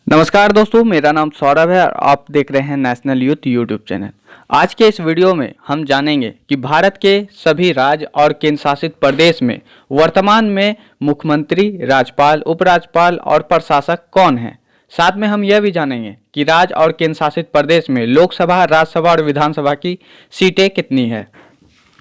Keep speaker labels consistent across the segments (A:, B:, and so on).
A: नमस्कार दोस्तों, मेरा नाम सौरभ है और आप देख रहे हैं नेशनल यूथ यूट्यूब चैनल। आज के इस वीडियो में हम जानेंगे कि भारत के सभी राज्य और केंद्र शासित प्रदेश में वर्तमान में मुख्यमंत्री, राज्यपाल, उपराज्यपाल और प्रशासक कौन हैं। साथ में हम यह भी जानेंगे कि राज्य और केंद्र शासित प्रदेश में लोकसभा, राज्यसभा और विधानसभा की सीटें कितनी है।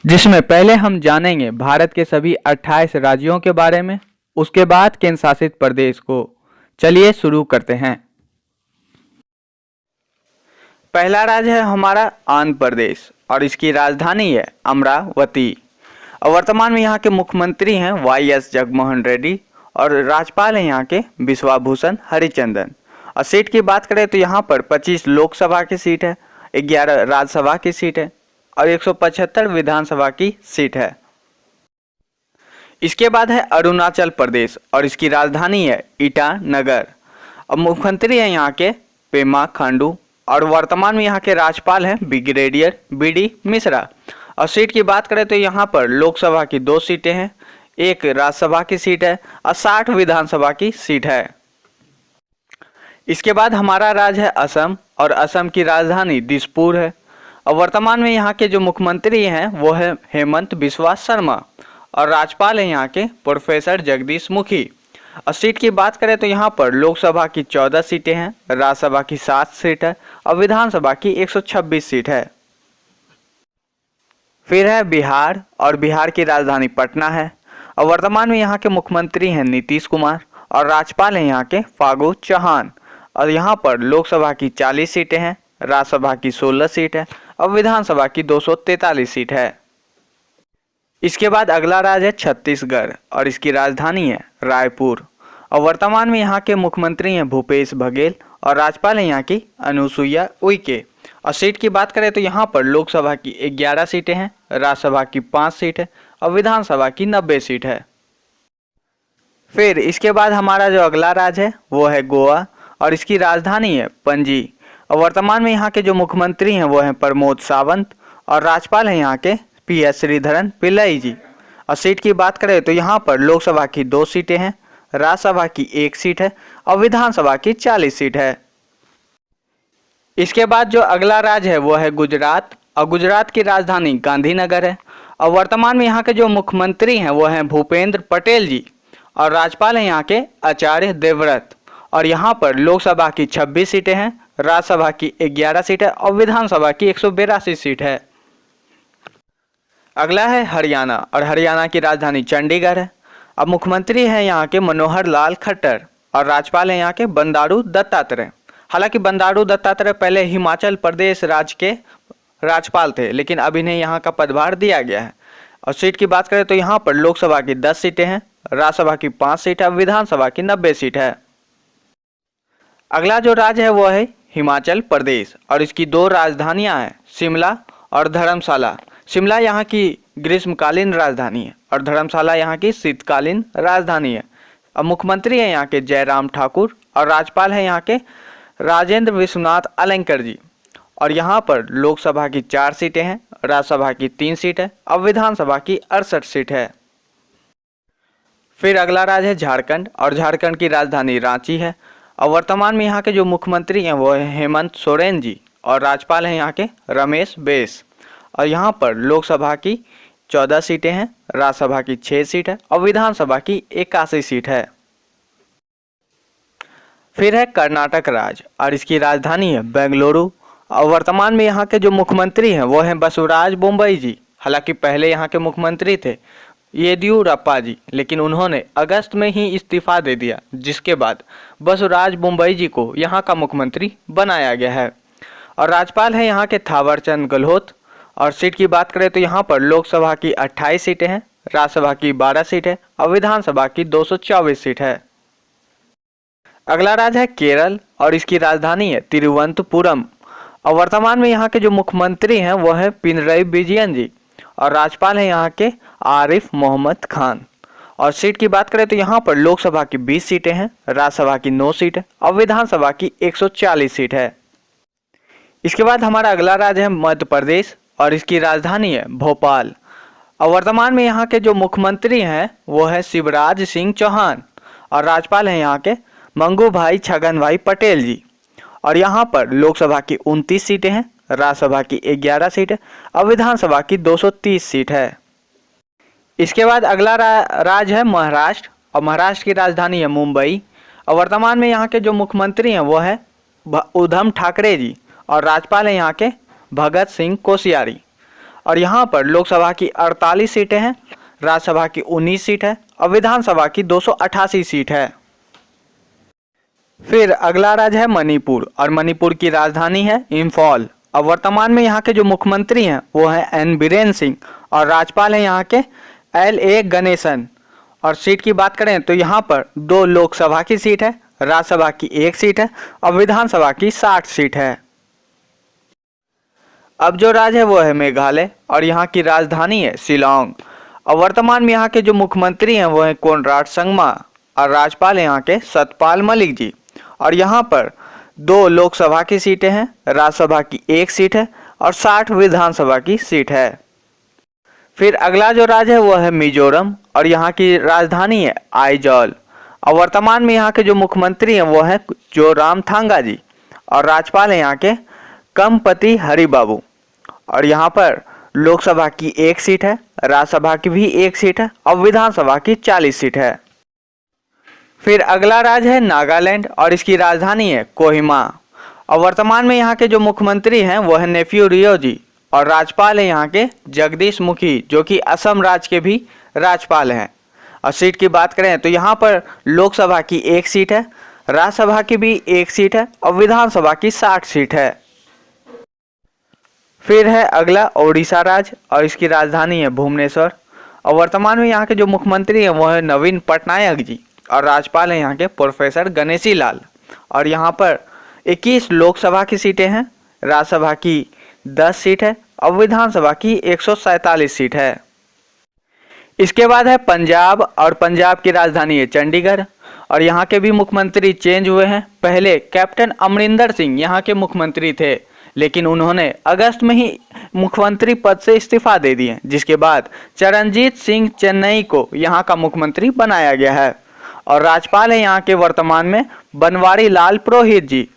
A: जिसमें पहले हम जानेंगे भारत के सभी 28 राज्यों के बारे में, उसके बाद केंद्र शासित प्रदेश को। चलिए शुरू करते हैं। पहला राज्य है हमारा आंध्र प्रदेश और इसकी राजधानी है अमरावती। और वर्तमान में यहाँ के मुख्यमंत्री हैं वाई.एस. जगनमोहन रेड्डी और राज्यपाल हैं यहाँ के विश्वभूषण हरिचंदन। और सीट की बात करें तो यहाँ पर 25 लोकसभा की सीट है, 11 राज्यसभा की सीट है और 175 विधानसभा की सीट है। इसके बाद है अरुणाचल प्रदेश और इसकी राजधानी है ईटानगर। और मुख्यमंत्री है यहाँ के पेमा खांडू और वर्तमान में यहाँ के राज्यपाल हैं ब्रिगेडियर बी.डी. मिश्रा। और सीट की बात करें तो यहाँ पर लोकसभा की 2 सीटें हैं, 1 राज्यसभा की सीट है और 60 विधानसभा की सीट है। इसके बाद हमारा राज्य है असम और असम की राजधानी दिसपुर है। और वर्तमान में यहाँ के जो मुख्यमंत्री हैं वो है हेमंत बिस्वा शर्मा और राज्यपाल हैं यहाँ के प्रोफेसर जगदीश मुखी। और सीट की बात करें तो यहाँ पर लोकसभा की 14 सीटें हैं, राज्यसभा की 7 सीट है और विधानसभा की 126 सीट है। फिर है बिहार और बिहार की राजधानी पटना है। और वर्तमान में यहाँ के मुख्यमंत्री हैं नीतीश कुमार और राज्यपाल हैं यहाँ के फागू चौहान। और यहाँ पर लोकसभा की 40 सीटें हैं, राज्यसभा की 16 सीट है और विधानसभा की 243 सीट है। इसके बाद अगला राज्य है छत्तीसगढ़ और इसकी राजधानी है रायपुर। और वर्तमान में यहाँ के मुख्यमंत्री हैं भूपेश बघेल और राज्यपाल हैं यहाँ की अनुसुईया उइके। और सीट की बात करें तो यहाँ पर लोकसभा की 11 सीटें हैं, राज्यसभा की 5 सीट है और विधानसभा की 90 सीट है। फिर इसके बाद हमारा जो अगला राज्य है वो है गोवा और इसकी राजधानी है पणजी। और वर्तमान में यहाँ के जो मुख्यमंत्री हैं वो हैं प्रमोद सावंत और राज्यपाल हैं यहाँ के पी.एस. श्रीधरन पिल्लई जी। और सीट की बात करें तो यहाँ पर लोकसभा की 2 सीटें हैं, राज्यसभा की 1 सीट है और विधानसभा की 40 सीट है। इसके बाद जो अगला राज्य है वो है गुजरात और गुजरात की राजधानी गांधीनगर है। और वर्तमान में यहाँ के जो मुख्यमंत्री हैं वो हैं भूपेंद्र पटेल जी और राज्यपाल हैं यहाँ के आचार्य देवव्रत। और यहाँ पर लोकसभा की 26 सीटें हैं, राज्यसभा की 11 सीट है और विधानसभा की 182 सीट है। अगला है हरियाणा और हरियाणा की राजधानी चंडीगढ़ है। अब मुख्यमंत्री हैं यहाँ के मनोहर लाल खट्टर और राज्यपाल हैं यहाँ के बंडारू दत्तात्रेय। हालांकि बंडारू दत्तात्रेय पहले हिमाचल प्रदेश राज्य के राज्यपाल थे, लेकिन अब इन्हें यहाँ का पदभार दिया गया है। और सीट की बात करें तो यहाँ पर लोकसभा की 10 सीटें हैं, राज्यसभा की 5 सीट है, विधानसभा की 90 सीट है। अगला जो राज्य है वो है हिमाचल प्रदेश और इसकी 2 राजधानियाँ हैं, शिमला और धर्मशाला। शिमला यहाँ की ग्रीष्मकालीन राजधानी है और धर्मशाला यहाँ की शीतकालीन राजधानी है। अब मुख्यमंत्री हैं यहाँ के जयराम ठाकुर और राज्यपाल हैं यहाँ के राजेंद्र विश्वनाथ अलंकर जी। और यहाँ पर लोकसभा की 4 सीटें हैं, राज्यसभा की 3 सीट है और विधानसभा की 68 सीट है। फिर अगला राज्य है झारखंड और झारखंड की राजधानी रांची है। और वर्तमान में यहाँ के जो मुख्यमंत्री हैं वो है हेमंत सोरेन जी और राज्यपाल हैं यहाँ के रमेश बैस। और यहाँ पर लोकसभा की 14 सीटें हैं, राज्यसभा की 6 सीट है और विधानसभा की 81 सीट है। फिर है कर्नाटक राज्य और इसकी राजधानी है बेंगलुरु। और वर्तमान में यहाँ के जो मुख्यमंत्री हैं वो हैं बसवराज बोम्मई जी। हालांकि पहले यहाँ के मुख्यमंत्री थे येदियुरप्पा जी, लेकिन उन्होंने अगस्त में ही इस्तीफा दे दिया, जिसके बाद बसवराज बोम्मई जी को यहाँ का मुख्यमंत्री बनाया गया है। और राज्यपाल है यहाँ के थावरचंद गहलोत। और सीट की बात करें तो यहाँ पर लोकसभा की 28 सीटें हैं, राज्यसभा की 12 सीट है और विधानसभा की 224 सीट है। अगला राज्य है केरल और इसकी राजधानी है तिरुवनंतपुरम। और वर्तमान में यहाँ के जो मुख्यमंत्री हैं वो है पिनरई विजयन जी और राज्यपाल हैं यहाँ के आरिफ मोहम्मद खान। और सीट की बात करें तो यहाँ पर लोकसभा की 20 सीटें हैं, राज्यसभा की 9 सीट है और विधानसभा की 140 सीट है। इसके बाद हमारा अगला राज्य है मध्य प्रदेश और इसकी राजधानी है भोपाल। और वर्तमान में यहाँ के जो मुख्यमंत्री हैं वो है शिवराज सिंह चौहान और राज्यपाल हैं यहाँ के मंगू भाई छगन भाई पटेल जी। और यहाँ पर लोकसभा की 29 सीटें हैं, राज्यसभा की 11 सीट है और विधानसभा की 230 सीट है। इसके बाद अगला राज्य है महाराष्ट्र, और महाराष्ट्र की राजधानी है मुंबई। और वर्तमान में यहाँ के जो मुख्यमंत्री हैं वो है उद्धव ठाकरे जी, और राज्यपाल हैं यहाँ के भगत सिंह कोश्यारी। और यहाँ पर लोकसभा की 48 सीटें हैं, राज्यसभा की 19 सीट है और विधानसभा की 288 सीट है। फिर अगला राज्य है मणिपुर, और मणिपुर की राजधानी है इम्फॉल। और वर्तमान में यहाँ के जो मुख्यमंत्री हैं वो है एन बीरेन सिंह, और राज्यपाल हैं यहाँ के एल ए गणेशन। और सीट की बात करें तो यहाँ पर 2 लोकसभा की सीट है, राज्यसभा की 1 सीट है और विधानसभा की 60 सीट है। अब जो राज्य है वो है मेघालय, और यहाँ की राजधानी है शिलोंग। और वर्तमान में यहाँ के जो मुख्यमंत्री हैं वो हैं कोनराड संगमा, और राज्यपाल हैं यहाँ के सतपाल मलिक जी। और यहाँ पर 2 लोकसभा की सीटें हैं, राज्यसभा की 1 सीट है और 60 विधानसभा की सीट है। फिर अगला जो राज्य है वो है मिजोरम, और यहाँ की राजधानी है आइजॉल। और वर्तमान में यहाँ के जो मुख्यमंत्री हैं वो है जोरामथांगा जी, और राज्यपाल हैं यहाँ के कमपति हरिबाबू। और यहाँ पर लोकसभा की 1 सीट है, राज्यसभा की भी 1 सीट है और विधानसभा की 40 सीट है। फिर अगला राज्य है नागालैंड, और इसकी राजधानी है कोहिमा। और वर्तमान में यहाँ के जो मुख्यमंत्री हैं वो है नेफ्यू रियो जी, और राज्यपाल हैं यहाँ के जगदीश मुखी, जो कि असम राज्य के भी राज्यपाल हैं। और सीट की बात करें तो यहाँ पर लोकसभा की 1 सीट है, राज्यसभा की भी 1 सीट है और विधानसभा की 60 सीट है। फिर है अगला ओडिशा राज्य, और इसकी राजधानी है भुवनेश्वर। और वर्तमान में यहाँ के जो मुख्यमंत्री हैं वो है नवीन पटनायक जी, और राज्यपाल हैं यहाँ के प्रोफेसर गणेशी लाल। और यहाँ पर 21 लोकसभा की सीटें हैं, राज्यसभा की 10 सीट है और विधानसभा की 147 सीट है। इसके बाद है पंजाब, और पंजाब की राजधानी है चंडीगढ़। और यहाँ के भी मुख्यमंत्री चेंज हुए हैं। पहले कैप्टन अमरिंदर सिंह यहाँ के मुख्यमंत्री थे, लेकिन उन्होंने अगस्त में ही मुख्यमंत्री पद से इस्तीफा दे दिए, जिसके बाद चरणजीत सिंह चन्नई को यहाँ का मुख्यमंत्री बनाया गया है। और राज्यपाल है यहाँ के वर्तमान में बनवारी लाल पुरोहित जी।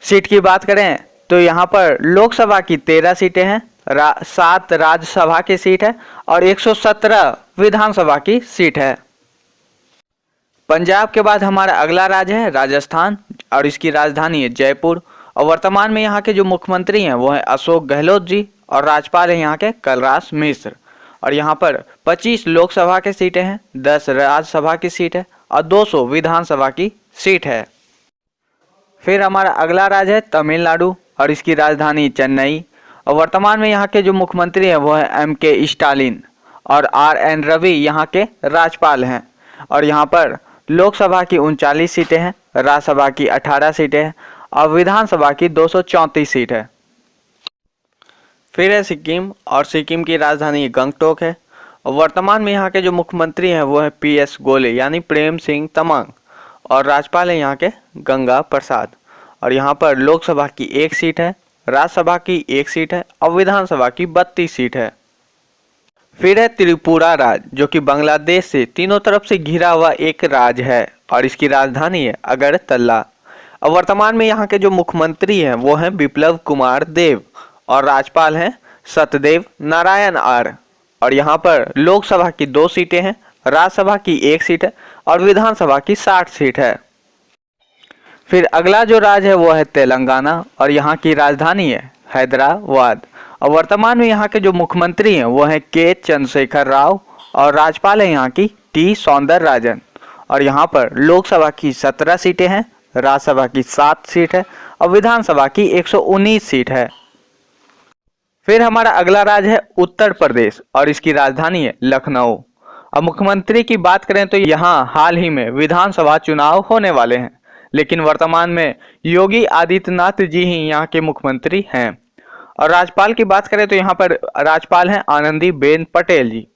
A: सीट की बात करें तो यहाँ पर लोकसभा की 13 सीटें हैं, 7 राज्यसभा की सीट है और 117 विधानसभा की सीट है। पंजाब के बाद हमारा अगला राज्य है राजस्थान, और इसकी राजधानी है जयपुर। और वर्तमान में यहाँ के जो मुख्यमंत्री हैं वो है अशोक गहलोत जी, और राज्यपाल हैं यहाँ के कलराज मिश्र। और यहाँ पर 25 लोकसभा की सीटें हैं, 10 राज्यसभा की सीट है और 200 विधानसभा की सीट है। फिर हमारा अगला राज्य है तमिलनाडु, और इसकी राजधानी चेन्नई। और वर्तमान में यहाँ के जो मुख्यमंत्री हैं वो है MK स्टालिन, और RN रवि यहाँ के राज्यपाल हैं। और यहाँ पर लोकसभा की 39 सीटें हैं, राज्यसभा की 18 सीटें हैं और विधानसभा की 234 सीट है। फिर है सिक्किम, और सिक्किम की राजधानी गंगटोक है। और वर्तमान में यहाँ के जो मुख्यमंत्री हैं वो है PS गोले यानी प्रेम सिंह तमांग, और राज्यपाल हैं यहाँ के गंगा प्रसाद। और यहाँ पर लोकसभा की 1 सीट है, राज्यसभा की 1 सीट है और विधानसभा की 32 सीट है। फिर है त्रिपुरा राज्य, जो कि बांग्लादेश से तीनों तरफ से घिरा हुआ एक राज्य है, और इसकी राजधानी है अगरतला। और वर्तमान में यहाँ के जो मुख्यमंत्री हैं वो हैं बिप्लब कुमार देव, और राज्यपाल हैं सत्यदेव नारायण आर्य। और यहाँ पर लोकसभा की 2 सीटें हैं, राज्यसभा की 1 सीट है और विधानसभा की 60 सीट है। फिर अगला जो राज्य है वो है तेलंगाना, और यहाँ की राजधानी है हैदराबाद। और वर्तमान में यहाँ के जो मुख्यमंत्री हैं वो हैं के चंद्रशेखर राव, और राज्यपाल है यहाँ की टी सौंदरराजन। और यहाँ पर लोकसभा की 17 सीटें हैं, राज्यसभा की 7 सीट है और विधानसभा की 119 सीट है। फिर हमारा अगला राज्य है उत्तर प्रदेश, और इसकी राजधानी है लखनऊ। अब मुख्यमंत्री की बात करें तो यहाँ हाल ही में विधानसभा चुनाव होने वाले हैं, लेकिन वर्तमान में योगी आदित्यनाथ जी ही यहाँ के मुख्यमंत्री हैं। और राज्यपाल की बात करें तो यहाँ पर राज्यपाल हैं आनंदीबेन पटेल जी,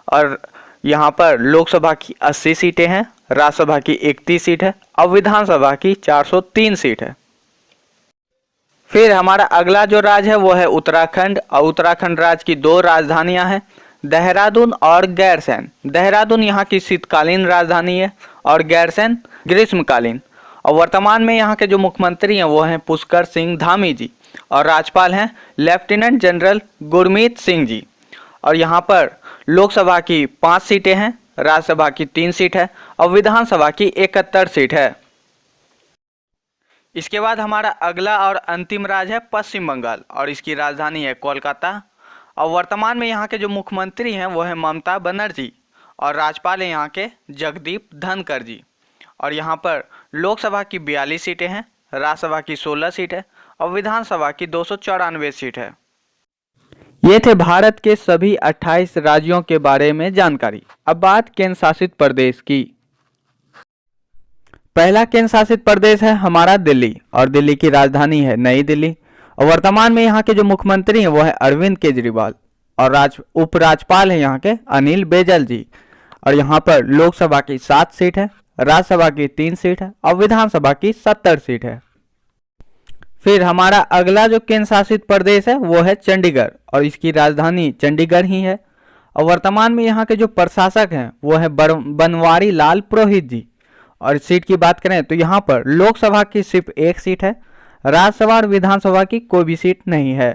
A: और यहाँ पर लोकसभा की 80 सीटें हैं, राज्यसभा की 31 सीट है और विधानसभा की 403 सीट है। फिर हमारा अगला जो राज्य है वो है उत्तराखंड, और उत्तराखंड राज्य की 2 राजधानियां हैं, देहरादून और गैरसैंण। देहरादून यहाँ की शीतकालीन राजधानी है और गैरसैंण ग्रीष्मकालीन। और वर्तमान में यहाँ के जो मुख्यमंत्री हैं वो हैं पुष्कर सिंह धामी जी और राज्यपाल हैं लेफ्टिनेंट जनरल गुरमीत सिंह जी। और यहाँ पर लोकसभा की 5 सीटें हैं, राज्यसभा की 3 सीट है और विधानसभा की 71 सीट है। इसके बाद हमारा अगला और अंतिम राज्य है पश्चिम बंगाल और इसकी राजधानी है कोलकाता। और वर्तमान में यहाँ के जो मुख्यमंत्री हैं वो है ममता बनर्जी और राज्यपाल हैं यहाँ के जगदीप धनखड़ जी। और यहाँ पर लोकसभा की 42 सीटें हैं, राज्यसभा की 16 सीट है और विधानसभा की 294 सीट है। ये थे भारत के सभी 28 राज्यों के बारे में जानकारी। अब बात केंद्र शासित प्रदेश की। पहला केंद्र शासित प्रदेश है हमारा दिल्ली और दिल्ली की राजधानी है नई दिल्ली। और वर्तमान में यहाँ के जो मुख्यमंत्री हैं वो है अरविंद केजरीवाल और उपराज्यपाल हैं यहाँ के अनिल बैजल जी। और यहाँ पर लोकसभा की 7 सीट है, राज्यसभा की 3 सीट है और विधानसभा की 70 सीट है। फिर हमारा अगला जो केंद्र शासित प्रदेश है वो है चंडीगढ़ और इसकी राजधानी चंडीगढ़ ही है। और वर्तमान में यहाँ के जो प्रशासक हैं वो है बनवारी लाल पुरोहित जी। और सीट की बात करें तो यहाँ पर लोकसभा की सिर्फ 1 सीट है, राज्यसभा और विधानसभा की कोई भी सीट नहीं है।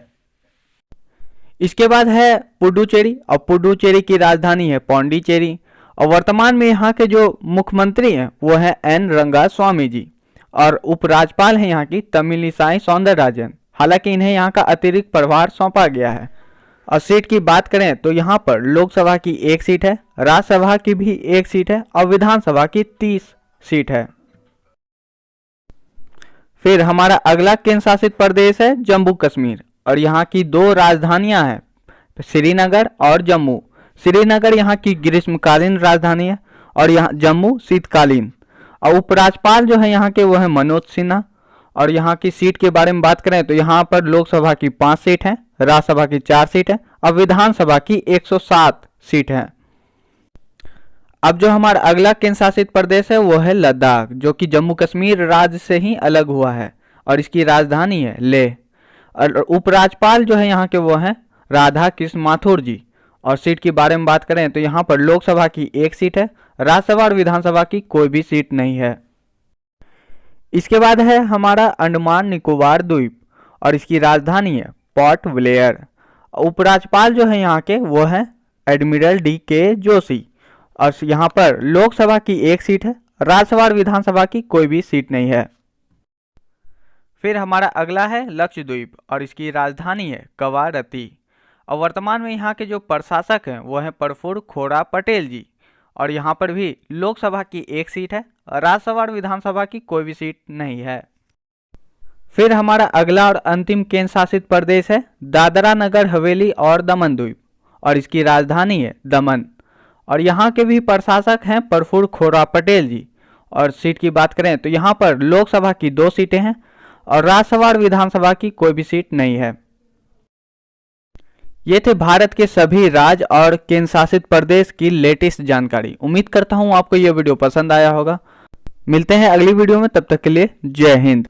A: इसके बाद है पुडुचेरी और पुडुचेरी की राजधानी है पौंडीचेरी। और वर्तमान में यहाँ के जो मुख्यमंत्री हैं वो है एन रंगास्वामी जी और उपराज्यपाल हैं यहाँ की तमिलिसाई सौंदरराजन। हालांकि इन्हें यहाँ का अतिरिक्त प्रभार सौंपा गया है। और सीट की बात करें तो यहाँ पर लोकसभा की 1 सीट है, राज्यसभा की भी 1 सीट है और विधानसभा की 30 सीट है। फिर हमारा अगला केंद्र शासित प्रदेश है जम्मू कश्मीर और यहाँ की 2 राजधानियां हैं, श्रीनगर और जम्मू। श्रीनगर यहाँ की ग्रीष्मकालीन राजधानी है और यहाँ जम्मू शीतकालीन। और उपराज्यपाल जो है यहाँ के वो है मनोज सिन्हा। और यहाँ की सीट के बारे में बात करें तो यहाँ पर लोकसभा की 5 सीट है, राज्यसभा की 4 सीट है और विधानसभा की 107 सीट है। अब जो हमारा अगला केंद्र शासित प्रदेश है वो है लद्दाख जो कि जम्मू कश्मीर राज्य से ही अलग हुआ है और इसकी राजधानी है लेह। और उपराज्यपाल जो है यहाँ के वो हैं राधा कृष्ण माथुर जी। और सीट के बारे में बात करें तो यहाँ पर लोकसभा की 1 सीट है, राज्यसभा और विधानसभा की कोई भी सीट नहीं है। इसके बाद है हमारा अंडमान निकोबार द्वीप और इसकी राजधानी है पोर्ट ब्लेयर। उपराज्यपाल जो है यहाँ के वो है एडमिरल DK जोशी। और यहाँ पर लोकसभा की 1 सीट है, राज्यसभा और विधानसभा की कोई भी सीट नहीं है। फिर हमारा अगला है लक्षद्वीप और इसकी राजधानी है कवारत्ती। और वर्तमान में यहाँ के जो प्रशासक हैं वो हैं प्रफुल्ल खोड़ा पटेल जी। और यहाँ पर भी लोकसभा की 1 सीट है, राज्यसभा और विधानसभा की कोई भी सीट नहीं है। फिर हमारा अगला और अंतिम केंद्र शासित प्रदेश है दादरा नगर हवेली और दमन द्वीप और इसकी राजधानी है दमन। और यहाँ के भी प्रशासक हैं प्रफुल्ल खोड़ा पटेल जी। और सीट की बात करें तो यहाँ पर लोकसभा की 2 सीटें हैं और राज्यसभा और विधानसभा की कोई भी सीट नहीं है। ये थे भारत के सभी राज्य और केंद्र शासित प्रदेश की लेटेस्ट जानकारी। उम्मीद करता हूँ आपको ये वीडियो पसंद आया होगा। मिलते हैं अगली वीडियो में, तब तक के लिए जय हिंद।